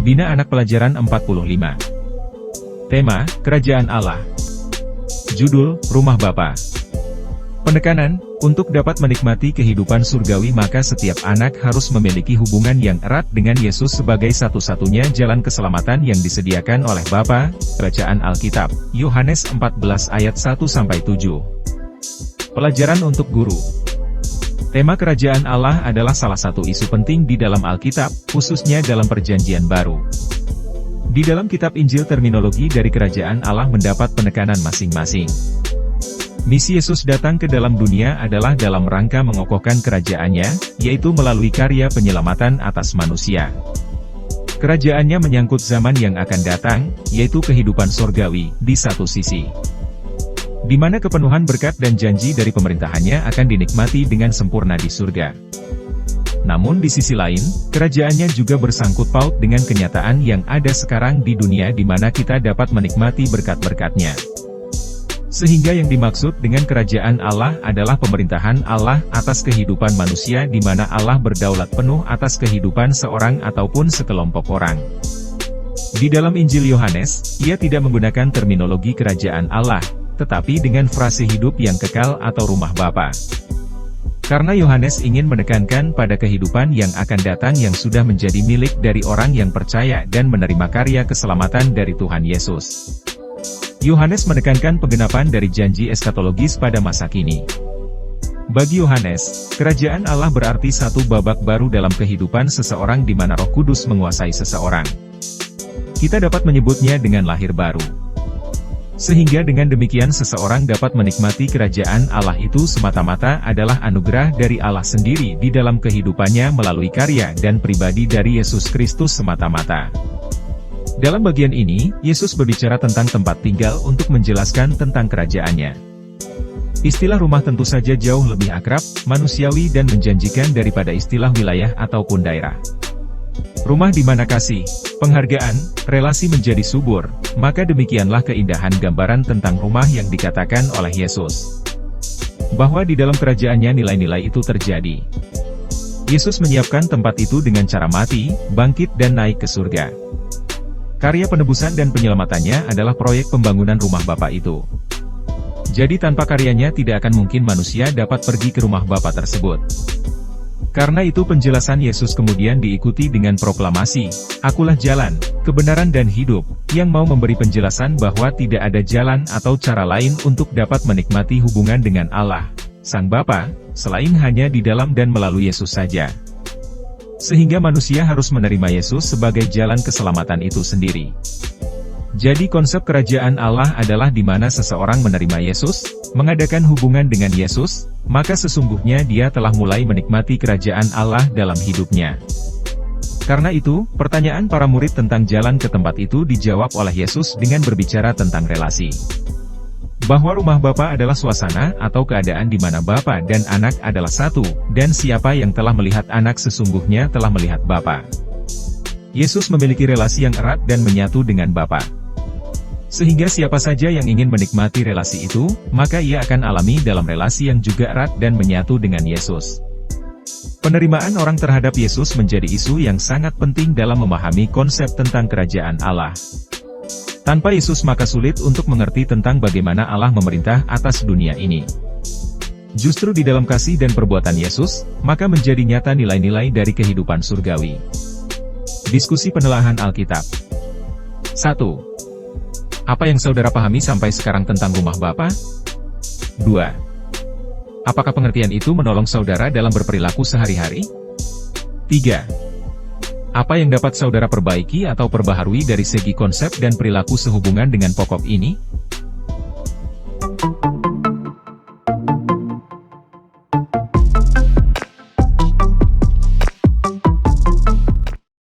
Bina Anak Pelajaran 45. Tema, Kerajaan Allah. Judul, Rumah Bapa. Penekanan, untuk dapat menikmati kehidupan surgawi maka setiap anak harus memiliki hubungan yang erat dengan Yesus sebagai satu-satunya jalan keselamatan yang disediakan oleh Bapa. Bacaan Alkitab, Yohanes 14 ayat 1-7. Pelajaran untuk guru. Tema Kerajaan Allah adalah salah satu isu penting di dalam Alkitab, khususnya dalam Perjanjian Baru. Di dalam kitab Injil terminologi dari Kerajaan Allah mendapat penekanan masing-masing. Misi Yesus datang ke dalam dunia adalah dalam rangka mengokohkan kerajaannya, yaitu melalui karya penyelamatan atas manusia. Kerajaannya menyangkut zaman yang akan datang, yaitu kehidupan surgawi, di satu sisi, di mana kepenuhan berkat dan janji dari pemerintahannya akan dinikmati dengan sempurna di surga. Namun di sisi lain, kerajaannya juga bersangkut paut dengan kenyataan yang ada sekarang di dunia di mana kita dapat menikmati berkat-berkatnya. Sehingga yang dimaksud dengan kerajaan Allah adalah pemerintahan Allah atas kehidupan manusia di mana Allah berdaulat penuh atas kehidupan seorang ataupun sekelompok orang. Di dalam Injil Yohanes, ia tidak menggunakan terminologi kerajaan Allah, tetapi dengan frase hidup yang kekal atau rumah Bapa. Karena Yohanes ingin menekankan pada kehidupan yang akan datang yang sudah menjadi milik dari orang yang percaya dan menerima karya keselamatan dari Tuhan Yesus. Yohanes menekankan penggenapan dari janji eskatologis pada masa kini. Bagi Yohanes, kerajaan Allah berarti satu babak baru dalam kehidupan seseorang di mana Roh Kudus menguasai seseorang. Kita dapat menyebutnya dengan lahir baru. Sehingga dengan demikian seseorang dapat menikmati kerajaan Allah itu semata-mata adalah anugerah dari Allah sendiri di dalam kehidupannya melalui karya dan pribadi dari Yesus Kristus semata-mata. Dalam bagian ini, Yesus berbicara tentang tempat tinggal untuk menjelaskan tentang kerajaannya. Istilah rumah tentu saja jauh lebih akrab, manusiawi dan menjanjikan daripada istilah wilayah ataupun daerah. Rumah di mana kasih, penghargaan, relasi menjadi subur, maka demikianlah keindahan gambaran tentang rumah yang dikatakan oleh Yesus. Bahwa di dalam kerajaannya nilai-nilai itu terjadi. Yesus menyiapkan tempat itu dengan cara mati, bangkit dan naik ke surga. Karya penebusan dan penyelamatannya adalah proyek pembangunan rumah Bapa itu. Jadi tanpa karyanya tidak akan mungkin manusia dapat pergi ke rumah Bapa tersebut. Karena itu penjelasan Yesus kemudian diikuti dengan proklamasi, "Akulah jalan, kebenaran dan hidup," yang mau memberi penjelasan bahwa tidak ada jalan atau cara lain untuk dapat menikmati hubungan dengan Allah, Sang Bapa, selain hanya di dalam dan melalui Yesus saja. Sehingga manusia harus menerima Yesus sebagai jalan keselamatan itu sendiri. Jadi konsep kerajaan Allah adalah di mana seseorang menerima Yesus, mengadakan hubungan dengan Yesus, maka sesungguhnya dia telah mulai menikmati kerajaan Allah dalam hidupnya. Karena itu, pertanyaan para murid tentang jalan ke tempat itu dijawab oleh Yesus dengan berbicara tentang relasi. Bahwa rumah Bapa adalah suasana atau keadaan di mana Bapa dan Anak adalah satu, dan siapa yang telah melihat Anak sesungguhnya telah melihat Bapa. Yesus memiliki relasi yang erat dan menyatu dengan Bapa. Sehingga siapa saja yang ingin menikmati relasi itu, maka ia akan alami dalam relasi yang juga erat dan menyatu dengan Yesus. Penerimaan orang terhadap Yesus menjadi isu yang sangat penting dalam memahami konsep tentang kerajaan Allah. Tanpa Yesus maka sulit untuk mengerti tentang bagaimana Allah memerintah atas dunia ini. Justru di dalam kasih dan perbuatan Yesus, maka menjadi nyata nilai-nilai dari kehidupan surgawi. Diskusi penelaahan Alkitab. 1. Apa yang saudara pahami sampai sekarang tentang rumah Bapa? 2. Apakah pengertian itu menolong saudara dalam berperilaku sehari-hari? 3. Apa yang dapat saudara perbaiki atau perbaharui dari segi konsep dan perilaku sehubungan dengan pokok ini?